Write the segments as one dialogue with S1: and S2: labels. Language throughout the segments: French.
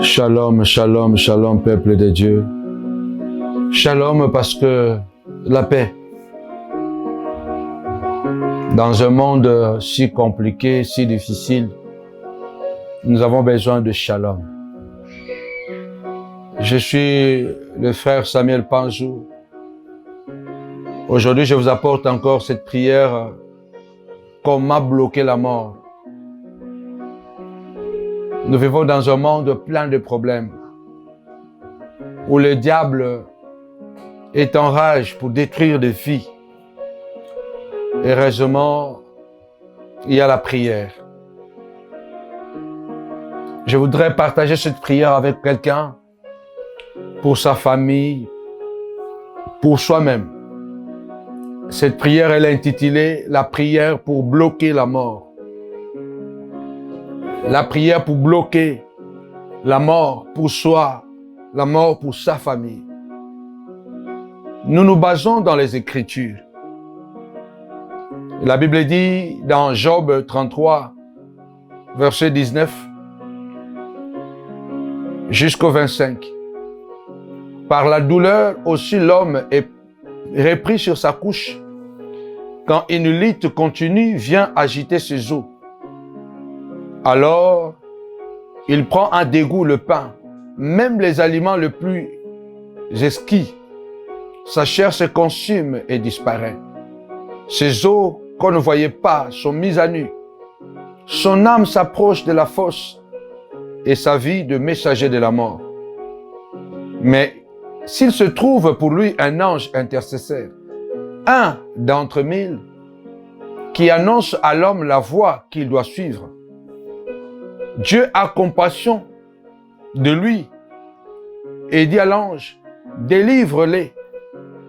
S1: Shalom, shalom, shalom, peuple de Dieu. Shalom parce que la paix. Dans un monde si compliqué, si difficile, nous avons besoin de shalom. Je suis le frère Samuel Panjou. Aujourd'hui, je vous apporte encore cette prière. Comment bloquer la mort? Nous vivons dans un monde plein de problèmes, où le diable est en rage pour détruire des vies. Heureusement, il y a la prière. Je voudrais partager cette prière avec quelqu'un, pour sa famille, pour soi-même. Cette prière, elle est intitulée « La prière pour bloquer la mort ». La prière pour bloquer la mort pour soi, la mort pour sa famille. Nous nous basons dans les Écritures. La Bible dit dans Job 33, verset 19 jusqu'au 25. Par la douleur aussi l'homme est repris sur sa couche. Quand une lutte continue vient agiter ses os. Alors, il prend en dégoût le pain, même les aliments les plus exquis. Sa chair se consume et disparaît. Ses os qu'on ne voyait pas sont mis à nu. Son âme s'approche de la fosse et sa vie de messager de la mort. Mais s'il se trouve pour lui un ange intercesseur, un d'entre mille, qui annonce à l'homme la voie qu'il doit suivre, Dieu a compassion de lui et dit à l'ange, délivre-les,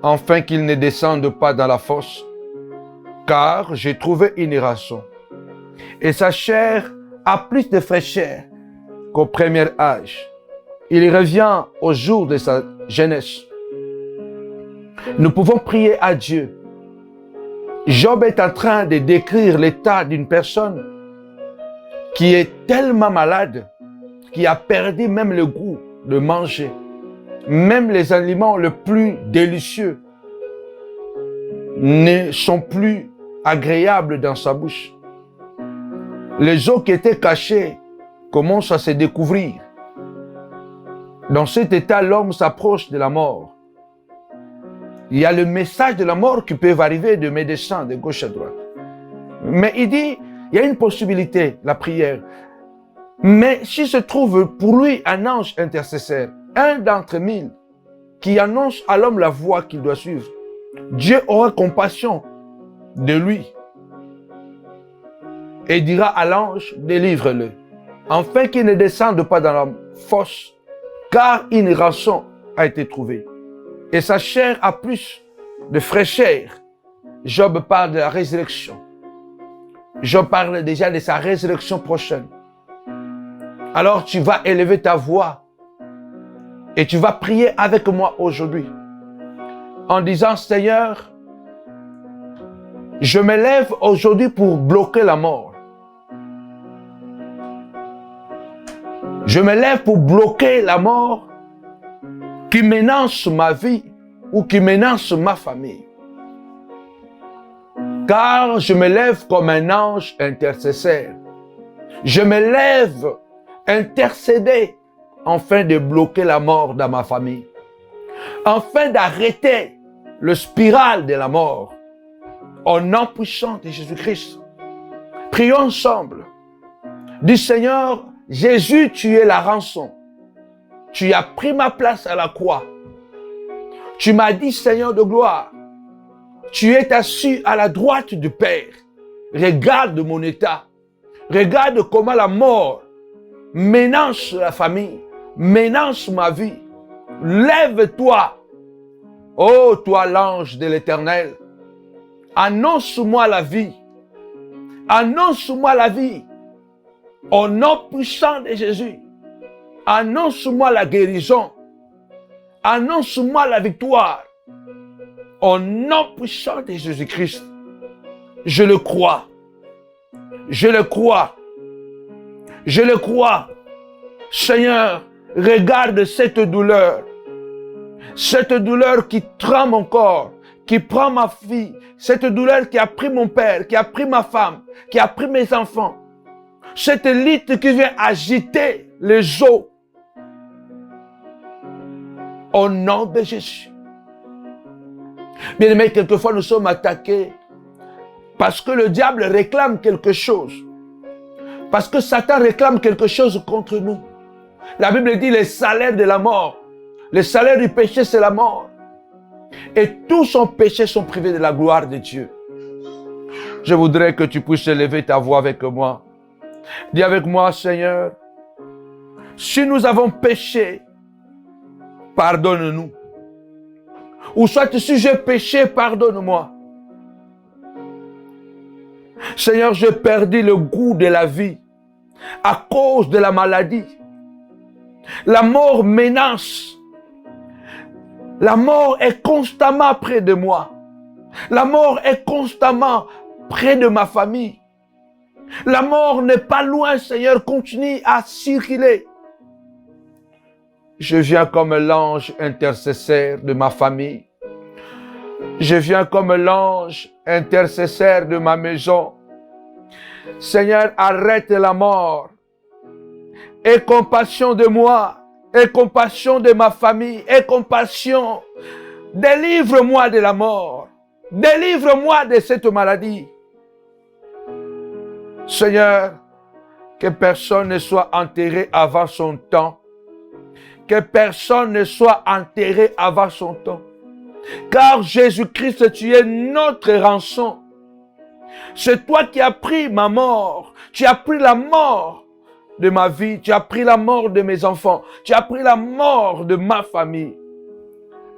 S1: afin qu'ils ne descendent pas dans la fosse, car j'ai trouvé une rançon. Et sa chair a plus de fraîcheur qu'au premier âge. Il revient au jour de sa jeunesse. Nous pouvons prier à Dieu. Job est en train de décrire l'état d'une personne qui est tellement malade, qui a perdu même le goût de manger. Même les aliments les plus délicieux ne sont plus agréables dans sa bouche. Les os qui étaient cachés commencent à se découvrir. Dans cet état, l'homme s'approche de la mort. Il y a le message de la mort qui peut arriver de médecins de gauche à droite. Mais il dit, il y a une possibilité, la prière. Mais s'il se trouve pour lui un ange intercesseur, un d'entre mille, qui annonce à l'homme la voie qu'il doit suivre, Dieu aura compassion de lui et dira à l'ange, délivre-le, afin qu'il ne descende pas dans la fosse, car une rançon a été trouvée. Et sa chair a plus de fraîcheur. Job parle de la résurrection. Job parle déjà de sa résurrection prochaine. Alors tu vas élever ta voix et tu vas prier avec moi aujourd'hui en disant, Seigneur, je me lève aujourd'hui pour bloquer la mort. Je me lève pour bloquer la mort qui menace ma vie ou qui menace ma famille. Car je me lève comme un ange intercesseur. Je me lève intercéder afin de bloquer la mort dans ma famille. Afin d'arrêter le spirale de la mort. Au nom puissant de Jésus-Christ. Prions ensemble. Dis Seigneur, Jésus, tu es la rançon. Tu as pris ma place à la croix. Tu m'as dit, Seigneur de gloire, tu es assis à la droite du Père. Regarde mon état. Regarde comment la mort menace la famille, menace ma vie. Lève-toi, ô toi l'ange de l'Éternel. Annonce-moi la vie. Annonce-moi la vie. Au nom puissant de Jésus. Annonce-moi la guérison. Annonce-moi la victoire. Au nom puissant de Jésus-Christ. Je le crois. Je le crois. Je le crois. Seigneur, regarde cette douleur qui trempe mon corps, qui prend ma fille, cette douleur qui a pris mon père, qui a pris ma femme, qui a pris mes enfants, cette lutte qui vient agiter les eaux. Au nom de Jésus. Bien aimé, quelquefois nous sommes attaqués parce que le diable réclame quelque chose. Parce que Satan réclame quelque chose contre nous. La Bible dit le salaire de la mort. Le salaire du péché, c'est la mort. Et tous son péché sont privés de la gloire de Dieu. Je voudrais que tu puisses élever ta voix avec moi. Dis avec moi, Seigneur, si nous avons péché, pardonne-nous. Ou soit si j'ai péché, pardonne-moi. Seigneur, j'ai perdu le goût de la vie à cause de la maladie. La mort menace. La mort est constamment près de moi. La mort est constamment près de ma famille. La mort n'est pas loin, Seigneur, continue à circuler. Je viens comme l'ange intercesseur de ma famille. Je viens comme l'ange intercesseur de ma maison. Seigneur, arrête la mort. Aie compassion de moi. Aie compassion de ma famille. Aie compassion. Délivre-moi de la mort. Délivre-moi de cette maladie. Seigneur, que personne ne soit enterré avant son temps. Que personne ne soit enterré avant son temps. Car Jésus-Christ, tu es notre rançon. C'est toi qui as pris ma mort. Tu as pris la mort de ma vie. Tu as pris la mort de mes enfants. Tu as pris la mort de ma famille.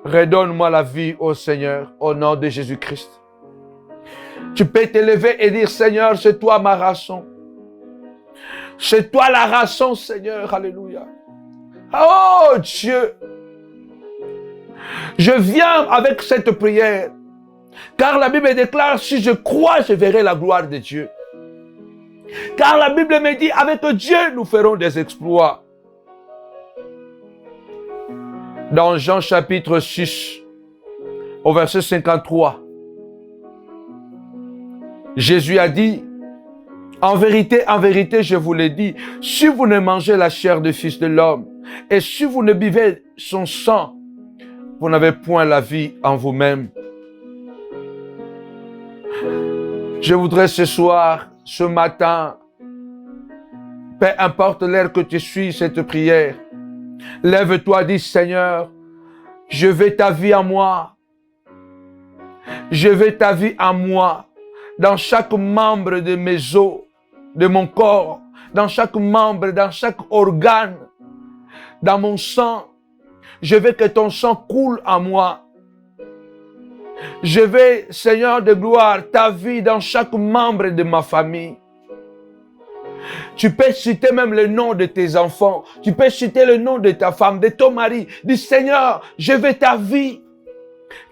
S1: Redonne-moi la vie, ô Seigneur, au nom de Jésus-Christ. Tu peux t'élever et dire, Seigneur, c'est toi ma rançon. C'est toi la rançon, Seigneur. Alléluia. Oh Dieu, je viens avec cette prière, car la Bible déclare, si je crois, je verrai la gloire de Dieu. Car la Bible me dit, avec Dieu, nous ferons des exploits. Dans Jean chapitre 6, au verset 53, Jésus a dit, en vérité, je vous l'ai dit, si vous ne mangez la chair du Fils de l'homme, et si vous ne buvez son sang, vous n'avez point la vie en vous-même. Je voudrais ce soir, ce matin, peu importe l'heure que tu suis cette prière, lève-toi, dis Seigneur, je veux ta vie en moi. Je veux ta vie en moi, dans chaque membre de mes os, de mon corps, dans chaque membre, dans chaque organe, dans mon sang. Je veux que ton sang coule en moi. Je veux, Seigneur de gloire, ta vie dans chaque membre de ma famille. Tu peux citer même le nom de tes enfants. Tu peux citer le nom de ta femme, de ton mari. Dis, Seigneur, je veux ta vie.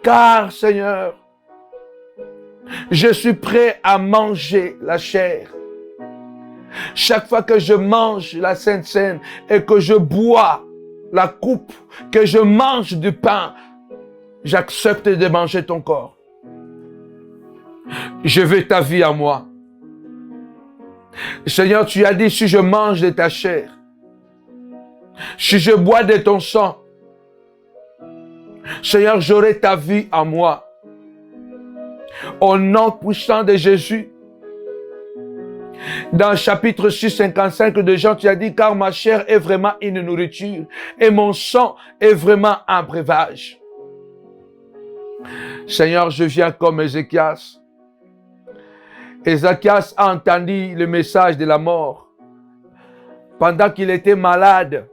S1: Car, Seigneur, je suis prêt à manger la chair. Chaque fois que je mange la Sainte Seine et que je bois la coupe, que je mange du pain, j'accepte de manger ton corps. Je veux ta vie en moi. Seigneur, tu as dit, si je mange de ta chair, si je bois de ton sang, Seigneur, j'aurai ta vie en moi. Au nom puissant de Jésus, dans le chapitre 6, 55 de Jean, tu as dit, car ma chair est vraiment une nourriture et mon sang est vraiment un breuvage. Seigneur, je viens comme Ézéchias. Ézéchias a entendu le message de la mort pendant qu'il était malade.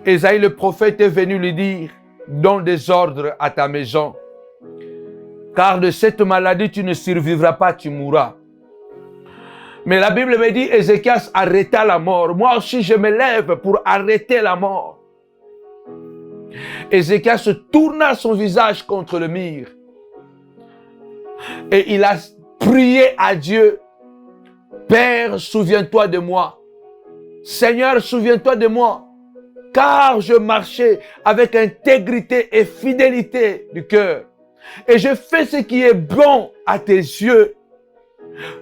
S1: Ésaïe le prophète est venu lui dire, donne des ordres à ta maison. Car de cette maladie, tu ne survivras pas, tu mourras. Mais la Bible me dit, Ézéchias arrêta la mort. Moi aussi, je me lève pour arrêter la mort. Ézéchias tourna son visage contre le mur. Et il a prié à Dieu. Père, souviens-toi de moi. Seigneur, souviens-toi de moi, car je marchais avec intégrité et fidélité du cœur. Et je fais ce qui est bon à tes yeux.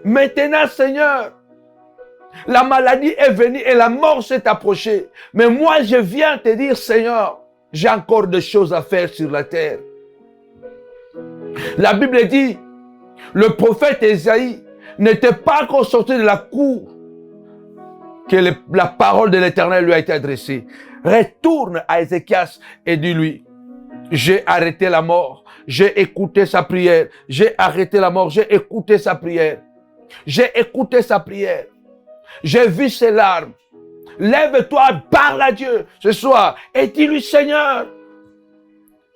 S1: Maintenant, Seigneur, la maladie est venue et la mort s'est approchée. Mais moi, je viens te dire, Seigneur, j'ai encore des choses à faire sur la terre. La Bible dit, le prophète Ésaïe n'était pas encore sorti de la cour que la parole de l'Éternel lui a été adressée. Retourne à Ézéchias et dis-lui, j'ai arrêté la mort, j'ai écouté sa prière, j'ai arrêté la mort, j'ai écouté sa prière. J'ai écouté sa prière. J'ai vu ses larmes. Lève-toi, parle à Dieu ce soir et dis-lui, Seigneur,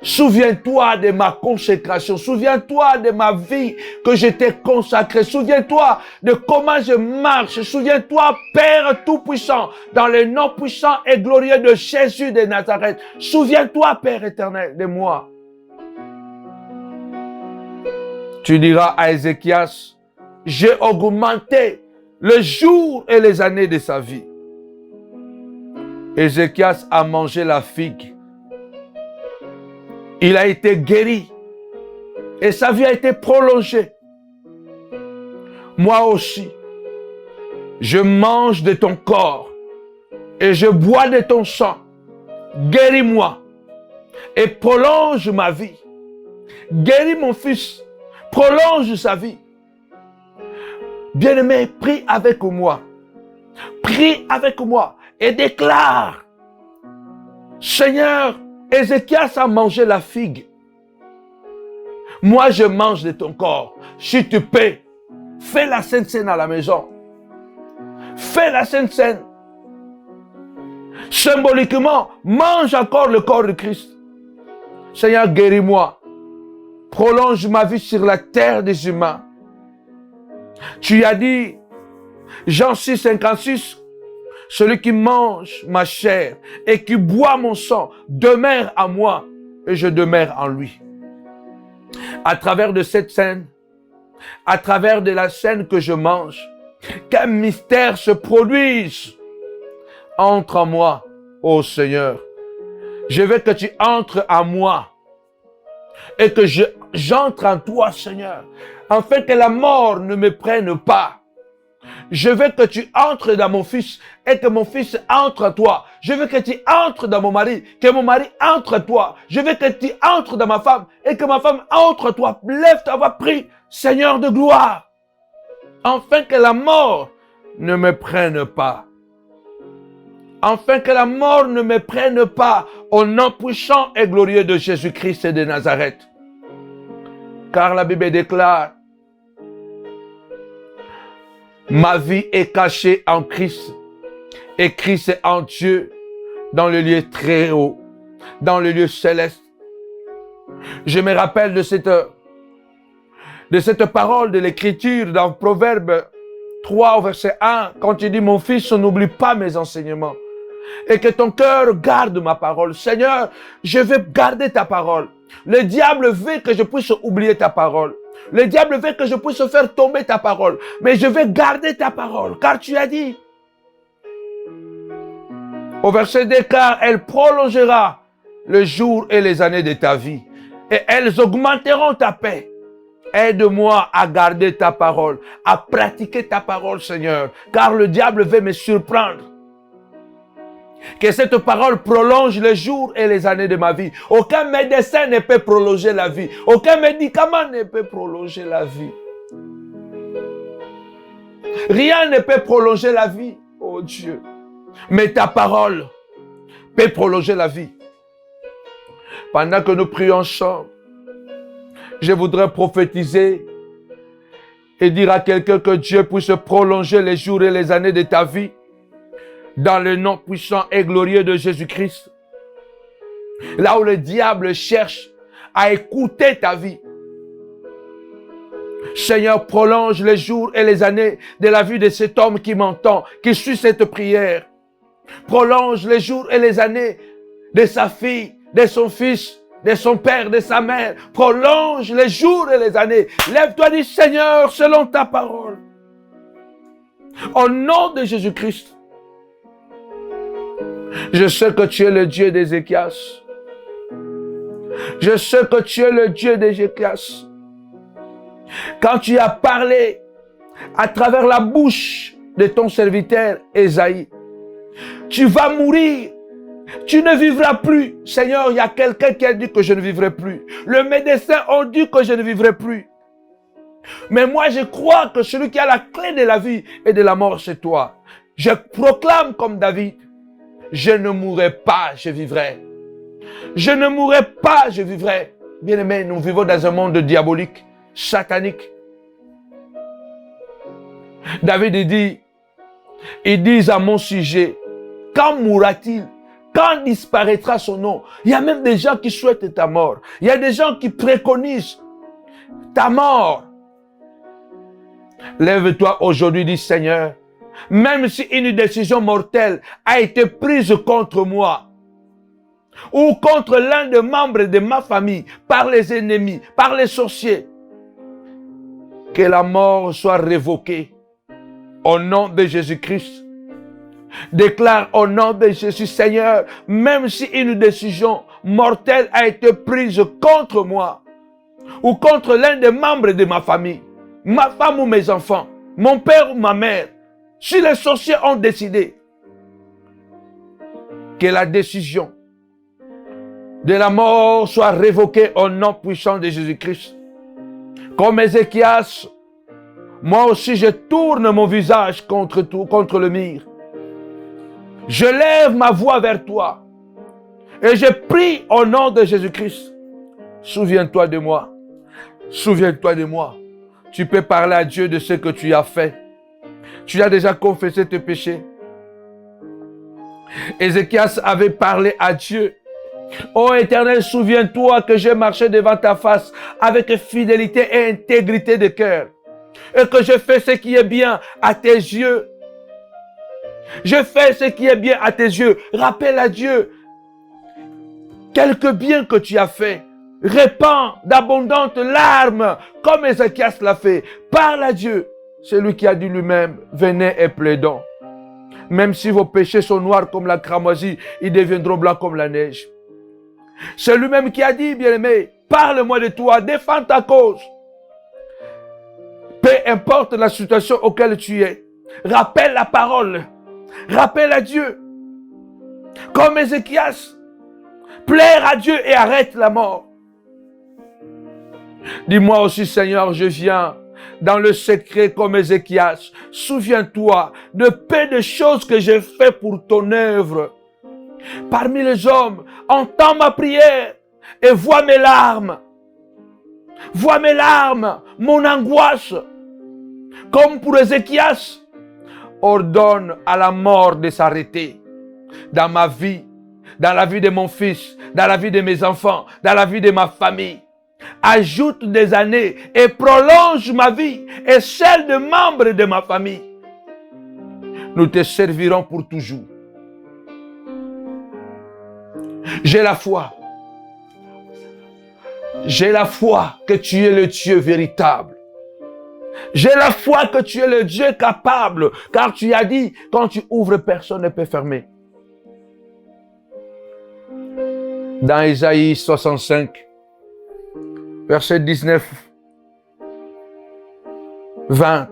S1: souviens-toi de ma consécration. Souviens-toi de ma vie que je t'ai consacrée. Souviens-toi de comment je marche. Souviens-toi, Père Tout-Puissant, dans le nom puissant et glorieux de Jésus de Nazareth. Souviens-toi, Père éternel, de moi. Tu diras à Ézéchias, j'ai augmenté le jour et les années de sa vie. Ézéchias a mangé la figue. Il a été guéri. Et sa vie a été prolongée. Moi aussi, je mange de ton corps et je bois de ton sang. Guéris-moi et prolonge ma vie. Guéris mon fils. Prolonge sa vie. Bien-aimé, prie avec moi. Prie avec moi et déclare. Seigneur, Ézéchias a mangé la figue. Moi, je mange de ton corps. Si tu peux, fais la Sainte Seine à la maison. Fais la Sainte Seine. Symboliquement, mange encore le corps de Christ. Seigneur, guéris-moi. Prolonge ma vie sur la terre des humains. Tu as dit, Jean 6, 56, celui qui mange ma chair et qui boit mon sang demeure en moi et je demeure en lui. À travers de cette scène, à travers de la scène que je mange, qu'un mystère se produise. Entre en moi, ô Seigneur. Je veux que tu entres en moi et que j'entre en toi, Seigneur, afin que la mort ne me prenne pas. Je veux que tu entres dans mon fils et que mon fils entre en toi. Je veux que tu entres dans mon mari, que mon mari entre en toi. Je veux que tu entres dans ma femme et que ma femme entre en toi. Lève ta voix, prie, Seigneur de gloire, afin que la mort ne me prenne pas. Afin que la mort ne me prenne pas, au nom puissant et glorieux de Jésus-Christ de Nazareth. Car la Bible déclare, ma vie est cachée en Christ et Christ est en Dieu dans le lieu très haut, dans le lieu céleste. Je me rappelle de cette parole de l'Écriture dans Proverbe 3 au verset 1, quand il dit, mon fils, n'oublie pas mes enseignements et que ton cœur garde ma parole. Seigneur, je veux garder ta parole. Le diable veut que je puisse oublier ta parole. Le diable veut que je puisse faire tomber ta parole. Mais je vais garder ta parole. Car tu as dit, au verset 2, car elle prolongera le jour et les années de ta vie. Et elles augmenteront ta paix. Aide-moi à garder ta parole, à pratiquer ta parole, Seigneur. Car le diable veut me surprendre. Que cette parole prolonge les jours et les années de ma vie. Aucun médecin ne peut prolonger la vie. Aucun médicament ne peut prolonger la vie. Rien ne peut prolonger la vie, oh Dieu. Mais ta parole peut prolonger la vie. Pendant que nous prions ensemble, je voudrais prophétiser et dire à quelqu'un que Dieu puisse prolonger les jours et les années de ta vie. Dans le nom puissant et glorieux de Jésus-Christ. Là où le diable cherche à écouter ta vie. Seigneur, prolonge les jours et les années de la vie de cet homme qui m'entend, qui suit cette prière. Prolonge les jours et les années de sa fille, de son fils, de son père, de sa mère. Prolonge les jours et les années. Lève-toi, dis Seigneur, selon ta parole. Au nom de Jésus-Christ. Je sais que tu es le Dieu d'Ézéchias. Je sais que tu es le Dieu d'Ézéchias. Quand tu as parlé à travers la bouche de ton serviteur Ésaïe, tu vas mourir. Tu ne vivras plus. Seigneur, il y a quelqu'un qui a dit que je ne vivrai plus. Le médecin a dit que je ne vivrai plus. Mais moi, je crois que celui qui a la clé de la vie et de la mort, c'est toi. Je proclame comme David, je ne mourrai pas, je vivrai. Je ne mourrai pas, je vivrai. Bien-aimés, nous vivons dans un monde diabolique, satanique. David dit, ils disent à mon sujet, quand mourra-t-il? Quand disparaîtra son nom? Il y a même des gens qui souhaitent ta mort. Il y a des gens qui préconisent ta mort. Lève-toi aujourd'hui, dit Seigneur, même si une décision mortelle a été prise contre moi, ou contre l'un des membres de ma famille, par les ennemis, par les sorciers, que la mort soit révoquée au nom de Jésus-Christ. Déclare au nom de Jésus, Seigneur, même si une décision mortelle a été prise contre moi, ou contre l'un des membres de ma famille, ma femme ou mes enfants, mon père ou ma mère, si les sorciers ont décidé que la décision de la mort soit révoquée au nom puissant de Jésus-Christ. Comme Ézéchias, moi aussi je tourne mon visage contre le mur. Je lève ma voix vers toi et je prie au nom de Jésus-Christ. Souviens-toi de moi. Souviens-toi de moi. Tu peux parler à Dieu de ce que tu as fait. Tu as déjà confessé tes péchés. Ézéchias avait parlé à Dieu. Ô Éternel, souviens-toi que j'ai marché devant ta face avec fidélité et intégrité de cœur. Et que je fais ce qui est bien à tes yeux. Je fais ce qui est bien à tes yeux. Rappelle à Dieu quelque bien que tu as fait. Répands d'abondantes larmes comme Ézéchias l'a fait. Parle à Dieu. C'est lui qui a dit lui-même, venez et plaidons. Même si vos péchés sont noirs comme la cramoisie, ils deviendront blancs comme la neige. C'est lui-même qui a dit, bien-aimé, parle-moi de toi, défends ta cause. Peu importe la situation auquel tu es, rappelle la parole, rappelle à Dieu. Comme Ézéchias, plaire à Dieu et arrête la mort. Dis-moi aussi, Seigneur, je viens dans le secret comme Ézéchias. Souviens-toi de peu de choses que j'ai fait pour ton œuvre. Parmi les hommes, entends ma prière et vois mes larmes. Vois mes larmes, mon angoisse. Comme pour Ézéchias, ordonne à la mort de s'arrêter dans ma vie, dans la vie de mon fils, dans la vie de mes enfants, dans la vie de ma famille. Ajoute des années et prolonge ma vie et celle de membres de ma famille. Nous te servirons pour toujours. J'ai la foi. J'ai la foi que tu es le Dieu véritable. J'ai la foi que tu es le Dieu capable, car tu as dit, quand tu ouvres, personne ne peut fermer. Dans Ésaïe 65, verset 19, 20.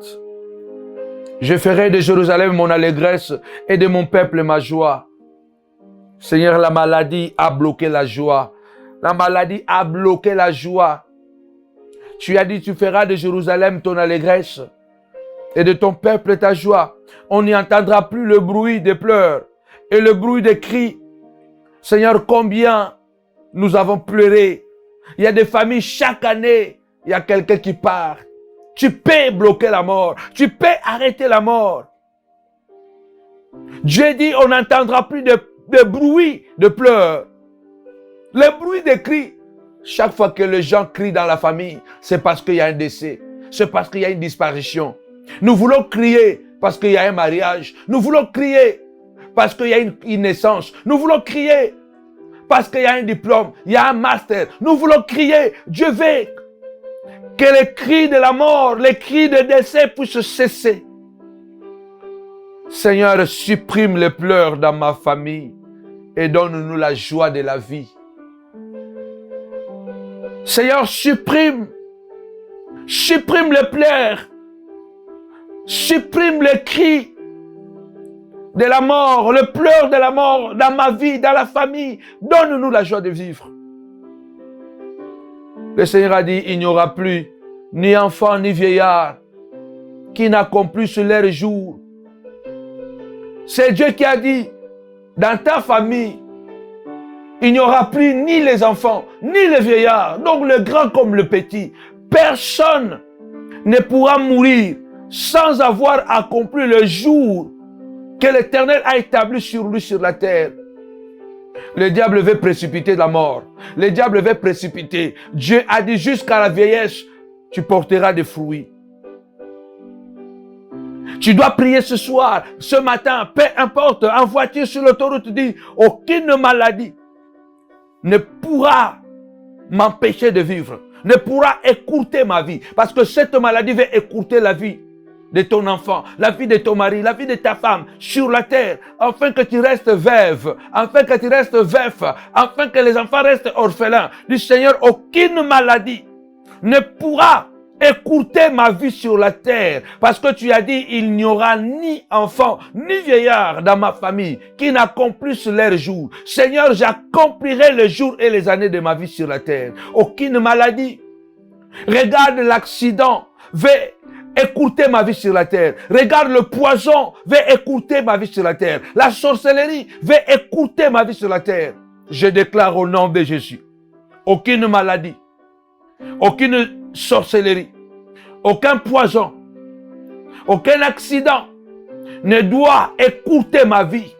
S1: Je ferai de Jérusalem mon allégresse et de mon peuple ma joie. Seigneur, la maladie a bloqué la joie. La maladie a bloqué la joie. Tu as dit, tu feras de Jérusalem ton allégresse et de ton peuple ta joie. On n'y entendra plus le bruit des pleurs et le bruit des cris. Seigneur, combien nous avons pleuré. Il y a des familles, chaque année, il y a quelqu'un qui part. Tu peux bloquer la mort. Tu peux arrêter la mort. Dieu dit, on n'entendra plus de bruit de pleurs. Le bruit des cris. Chaque fois que les gens crient dans la famille, c'est parce qu'il y a un décès. C'est parce qu'il y a une disparition. Nous voulons crier parce qu'il y a un mariage. Nous voulons crier parce qu'il y a une naissance. Nous voulons crier parce qu'il y a un diplôme, il y a un master. Nous voulons crier. Dieu veut que les cris de la mort, les cris de décès puissent cesser. Seigneur, supprime les pleurs dans ma famille. et donne-nous la joie de la vie. Seigneur, supprime les pleurs, supprime les cris de la mort, le pleur de la mort dans ma vie, dans la famille. Donne-nous la joie de vivre. Le Seigneur a dit, il n'y aura plus ni enfant ni vieillard qui n'accomplissent leur jour. C'est Dieu qui a dit, dans ta famille, il n'y aura plus ni les enfants, ni les vieillards, donc le grand comme le petit. Personne ne pourra mourir sans avoir accompli le jour que l'Éternel a établi sur lui, sur la terre. Le diable veut précipiter la mort. Le diable veut précipiter. Dieu a dit jusqu'à la vieillesse, tu porteras des fruits. Tu dois prier ce soir, ce matin, peu importe, en voiture, sur l'autoroute, dis, aucune maladie ne pourra m'empêcher de vivre, ne pourra écourter ma vie. Parce que cette maladie va écourter la vie de ton enfant, la vie de ton mari, la vie de ta femme sur la terre, afin que tu restes veuve, afin que tu restes veuf, afin que les enfants restent orphelins. Du Seigneur, aucune maladie ne pourra écourter ma vie sur la terre, parce que tu as dit, il n'y aura ni enfant, ni vieillard dans ma famille qui n'accomplissent leur jour. Seigneur, j'accomplirai les jours et les années de ma vie sur la terre. Aucune maladie. Regarde l'accident, va écourter ma vie sur la terre. Regarde le poison, va écourter ma vie sur la terre. La sorcellerie va écourter ma vie sur la terre. Je déclare au nom de Jésus, aucune maladie, aucune sorcellerie, aucun poison, aucun accident ne doit écourter ma vie,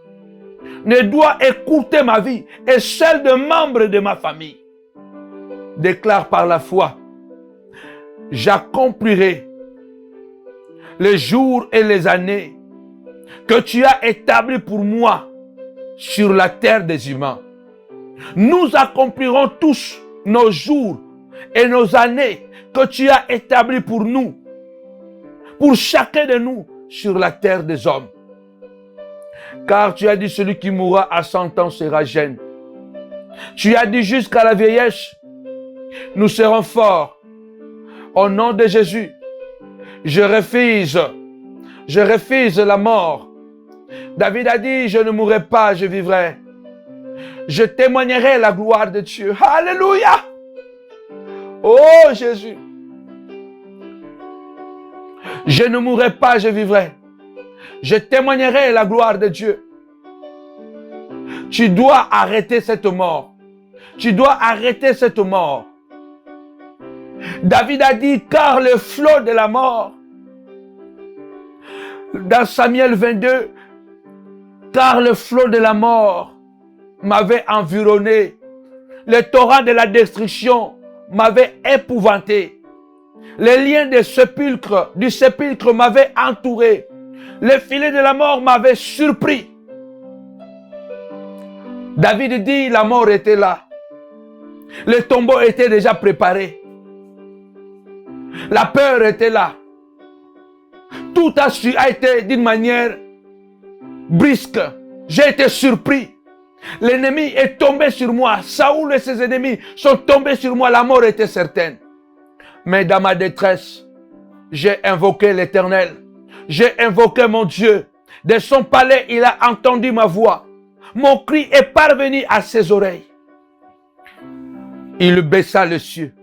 S1: ne doit écourter ma vie et celle de membres de ma famille. Déclare par la foi, j'accomplirai les jours et les années que tu as établis pour moi sur la terre des humains. Nous accomplirons tous nos jours et nos années que tu as établis pour nous, pour chacun de nous sur la terre des hommes. Car tu as dit, celui qui mourra à 100 ans sera jeune. Tu as dit, jusqu'à la vieillesse, nous serons forts. Au nom de Jésus, je refuse la mort. David a dit, je ne mourrai pas, je vivrai. Je témoignerai la gloire de Dieu. Alléluia! Oh Jésus! Je ne mourrai pas, je vivrai. Je témoignerai la gloire de Dieu. Tu dois arrêter cette mort. Tu dois arrêter cette mort. David a dit, car le flot de la mort, dans Samuel 22, car le flot de la mort m'avait environné, le torrent de la destruction m'avait épouvanté, les liens du sépulcre m'avaient entouré, le filet de la mort m'avait surpris. David dit, la mort était là, le tombeau était déjà préparé. La peur était là. Tout a été d'une manière brusque. J'ai été surpris. L'ennemi est tombé sur moi. Saoul et ses ennemis sont tombés sur moi. La mort était certaine. Mais dans ma détresse, j'ai invoqué l'Éternel. J'ai invoqué mon Dieu. De son palais, il a entendu ma voix. Mon cri est parvenu à ses oreilles. Il baissa les cieux.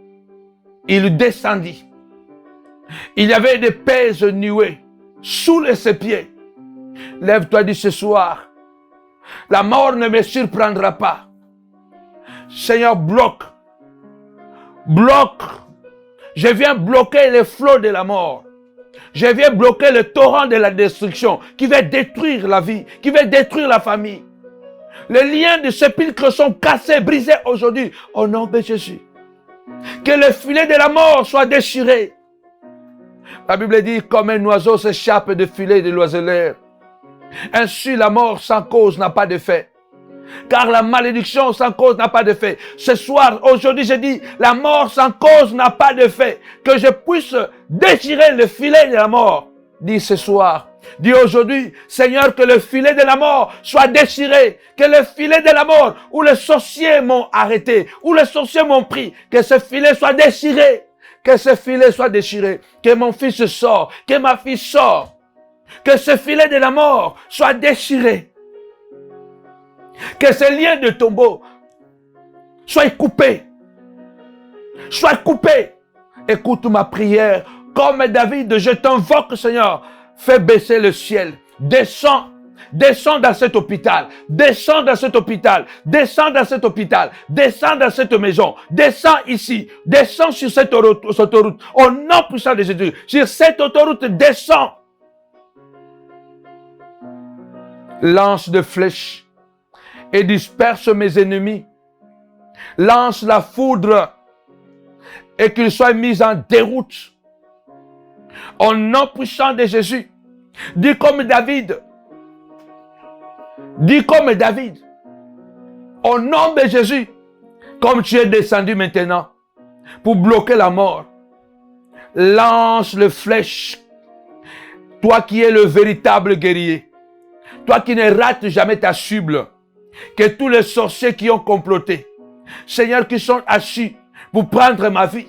S1: Il descendit. Il y avait des pèses nuées sous ses pieds. Lève-toi, dis ce soir. La mort ne me surprendra pas. Seigneur, bloque. Bloque. Je viens bloquer les flots de la mort. Je viens bloquer le torrent de la destruction qui va détruire la vie, qui va détruire la famille. Les liens de sépulcre sont cassés, brisés aujourd'hui au nom de Jésus. Que le filet de la mort soit déchiré. La Bible dit, comme un oiseau s'échappe du filet de l'oiseleur, ainsi la mort sans cause n'a pas d'effet. Car la malédiction sans cause n'a pas d'effet. Ce soir, aujourd'hui, je dis, la mort sans cause n'a pas d'effet. Que je puisse déchirer le filet de la mort. Dis ce soir, Dis aujourd'hui, Seigneur, que le filet de la mort soit déchiré. Que le filet de la mort où les sorciers m'ont arrêté, où les sorciers m'ont pris, que ce filet soit déchiré. Que ce filet soit déchiré. Que mon fils sort, que ma fille sort. Que ce filet de la mort soit déchiré. Que ce lien de tombeau soit coupé. Soit coupé. Écoute ma prière. Comme David, je t'invoque, Seigneur. Fais baisser le ciel. Descends. Descends dans cet hôpital. Descends dans cet hôpital. Descends dans cet hôpital. Descends dans cette maison. Descends ici. Descends sur cette autoroute. Au nom puissant de Jésus. Sur cette autoroute, descends. Lance de flèches et disperse mes ennemis. Lance la foudre et qu'ils soient mis en déroute. Au nom puissant de Jésus. Dis comme David. Dis comme David. Au nom de Jésus. Comme tu es descendu maintenant pour bloquer la mort. Lance le flèche. Toi qui es le véritable guerrier. Toi qui ne rates jamais ta cible. Que tous les sorciers qui ont comploté. Seigneur, qui sont assis pour prendre ma vie.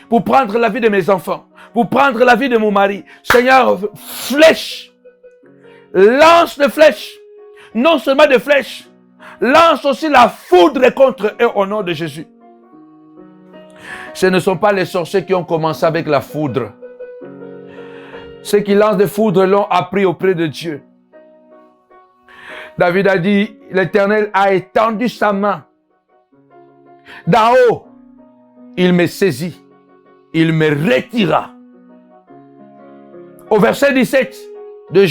S1: Pour prendre la vie de mes enfants. Pour prendre la vie de mon mari. Seigneur, flèche. Lance de flèches. Non seulement de flèches. Lance aussi la foudre contre eux au nom de Jésus. Ce ne sont pas les sorciers qui ont commencé avec la foudre. Ceux qui lancent des foudres l'ont appris auprès de Dieu. David a dit, l'Éternel a étendu sa main. D'en haut, il me saisit. Il me retira. Au verset 17 de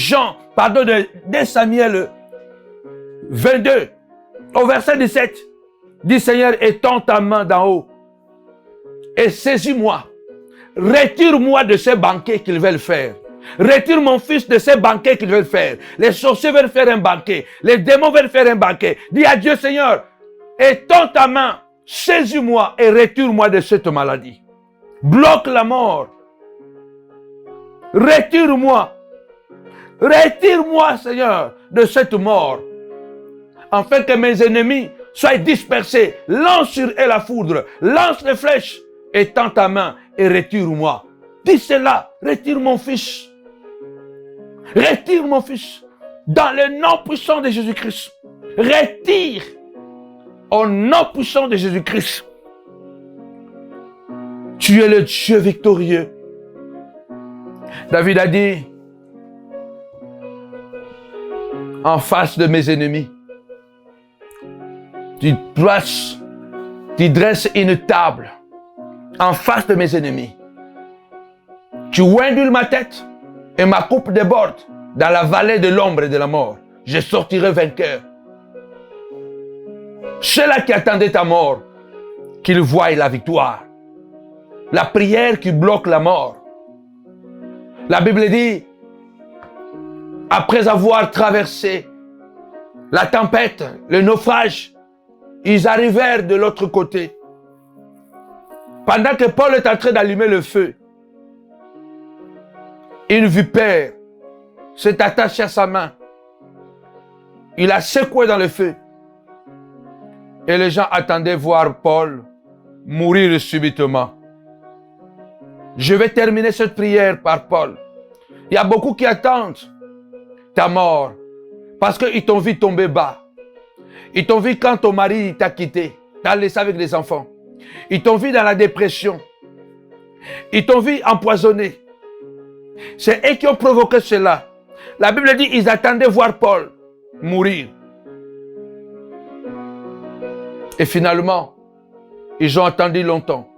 S1: Samuel 22, au verset 17, dit Seigneur, étends ta main d'en haut et saisis-moi. Retire-moi de ces banquets qu'ils veulent faire. Retire mon fils de ces banquets qu'ils veulent faire. Les sorciers veulent faire un banquet. Les démons veulent faire un banquet. Dis à Dieu, Seigneur, étends ta main, saisis-moi et retire-moi de cette maladie. Bloque la mort. Retire-moi. Retire-moi, Seigneur, de cette mort. Afin que mes ennemis soient dispersés. Lance sur eux la foudre. Lance les flèches. Étends ta main et retire-moi. Dis cela. Retire mon fils. Retire mon fils. Dans le nom puissant de Jésus-Christ. Retire. Au nom puissant de Jésus-Christ. Tu es le Dieu victorieux. David a dit, en face de mes ennemis, tu dresses une table en face de mes ennemis. Tu oindules ma tête et ma coupe déborde dans la vallée de l'ombre et de la mort. Je sortirai vainqueur. Ceux-là qui attendaient ta mort, qu'ils voient la victoire. La prière qui bloque la mort. La Bible dit, après avoir traversé la tempête, le naufrage, ils arrivèrent de l'autre côté. Pendant que Paul est en train d'allumer le feu, une vipère s'est attachée à sa main. Il a secoué dans le feu. Et les gens attendaient voir Paul mourir subitement. Je vais terminer cette prière par Paul. Il y a beaucoup qui attendent ta mort parce qu'ils t'ont vu tomber bas. Ils t'ont vu quand ton mari t'a quitté, t'a laissé avec les enfants. Ils t'ont vu dans la dépression. Ils t'ont vu empoisonné. C'est eux qui ont provoqué cela. La Bible dit qu'ils attendaient voir Paul mourir. Et finalement, ils ont attendu longtemps.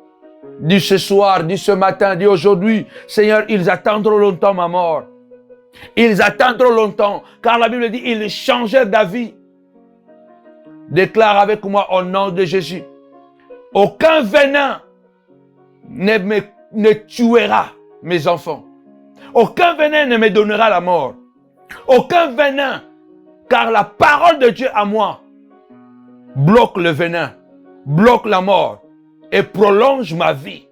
S1: Dis ce soir, dis ce matin, dis aujourd'hui, Seigneur, ils attendront longtemps ma mort. Ils attendront longtemps, car la Bible dit, ils changèrent d'avis. Déclare avec moi au nom de Jésus. Aucun venin ne tuera mes enfants. Aucun venin ne me donnera la mort. Aucun venin, car la parole de Dieu à moi bloque le venin, bloque la mort et prolonge ma vie.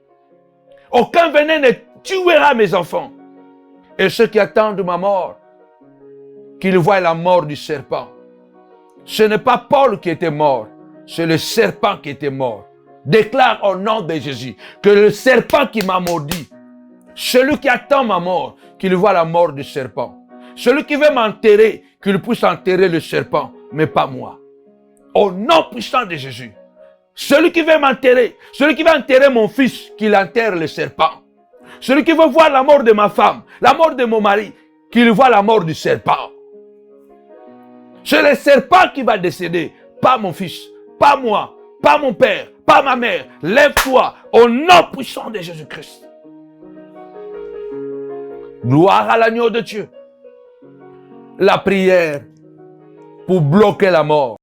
S1: Aucun venin ne tuera mes enfants. Et ceux qui attendent ma mort, qu'il voit la mort du serpent. Ce n'est pas Paul qui était mort, c'est le serpent qui était mort. Déclare au nom de Jésus que le serpent qui m'a maudit, celui qui attend ma mort, qu'il voit la mort du serpent. Celui qui veut m'enterrer, qu'il puisse enterrer le serpent, mais pas moi. Au nom puissant de Jésus. Celui qui veut m'enterrer, celui qui veut enterrer mon fils, qu'il enterre le serpent. Celui qui veut voir la mort de ma femme, la mort de mon mari, qu'il voit la mort du serpent. C'est le serpent qui va décéder, pas mon fils, pas moi, pas mon père, pas ma mère. Lève-toi au nom puissant de Jésus-Christ. Gloire à l'agneau de Dieu. La prière pour bloquer la mort.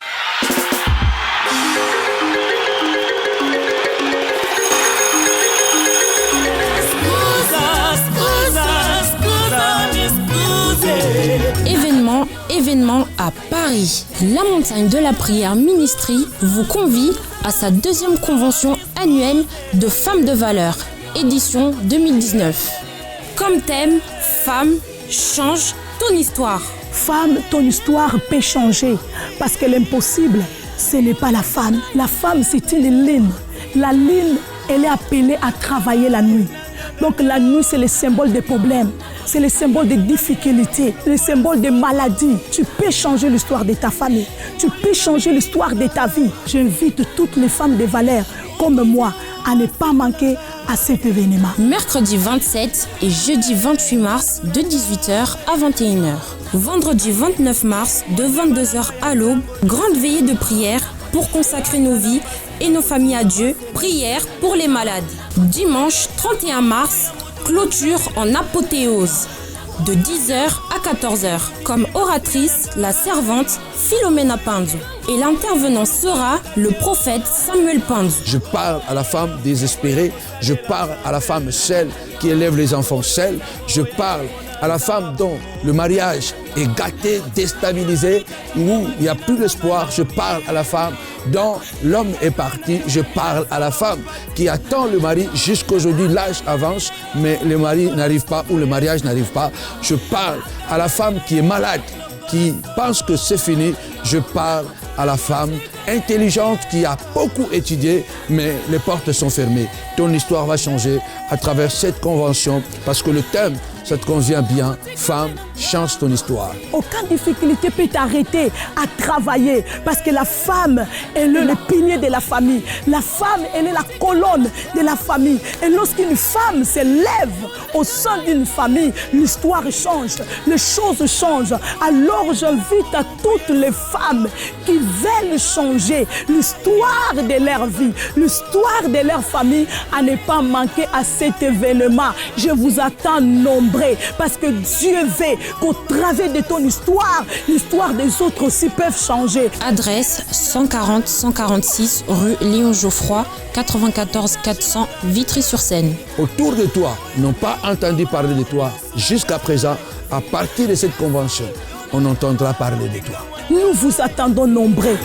S2: Événement à Paris. La montagne de la prière Ministry vous convie à sa deuxième convention annuelle de Femmes de valeur, édition 2019. Comme thème, Femme, change ton histoire.
S3: Femme, ton histoire peut changer parce que l'impossible, ce n'est pas la femme. La femme, c'est une ligne. La ligne, elle est appelée à travailler la nuit. Donc la nuit, c'est le symbole des problèmes. C'est le symbole des difficultés, le symbole des maladies. Tu peux changer l'histoire de ta famille. Tu peux changer l'histoire de ta vie. J'invite toutes les femmes de valeur comme moi à ne pas manquer à cet événement.
S2: Mercredi 27 et jeudi 28 mars de 18h à 21h. Vendredi 29 mars de 22h à l'aube, grande veillée de prière pour consacrer nos vies et nos familles à Dieu. Prière pour les malades. Dimanche 31 mars, clôture en apothéose de 10h à 14h. Comme oratrice, la servante Philomena Panzo. Et l'intervenant sera le prophète Samuel Panzo.
S1: Je parle à la femme désespérée, je parle à la femme seule qui élève les enfants seuls, je parle à la femme dont le mariage est gâté, déstabilisé, où il n'y a plus d'espoir. Je parle à la femme dont l'homme est parti. Je parle à la femme qui attend le mari jusqu'aujourd'hui. L'âge avance, mais le mari n'arrive pas ou le mariage n'arrive pas. Je parle à la femme qui est malade, qui pense que c'est fini. Je parle à la femme intelligente qui a beaucoup étudié, mais les portes sont fermées. Ton histoire va changer à travers cette convention parce que le thème, ça te convient bien. Femme, change ton histoire.
S3: Aucune difficulté peut t'arrêter à travailler parce que la femme, elle est le pilier de la famille. La femme, elle est la colonne de la famille. Et lorsqu'une femme se lève au sein d'une famille, l'histoire change, les choses changent. Alors j'invite à toutes les femmes qui veulent changer l'histoire de leur vie, l'histoire de leur famille, à ne pas manquer à cet événement. Je vous attends nombreux parce que Dieu veut qu'au travers de ton histoire, l'histoire des autres aussi peuvent changer.
S2: Adresse 140-146 rue Léon Geoffroy, 94 400 Vitry-sur-Seine.
S1: Autour de toi, n'ont pas entendu parler de toi jusqu'à présent. À partir de cette convention, on entendra parler de toi.
S3: Nous vous attendons nombreux.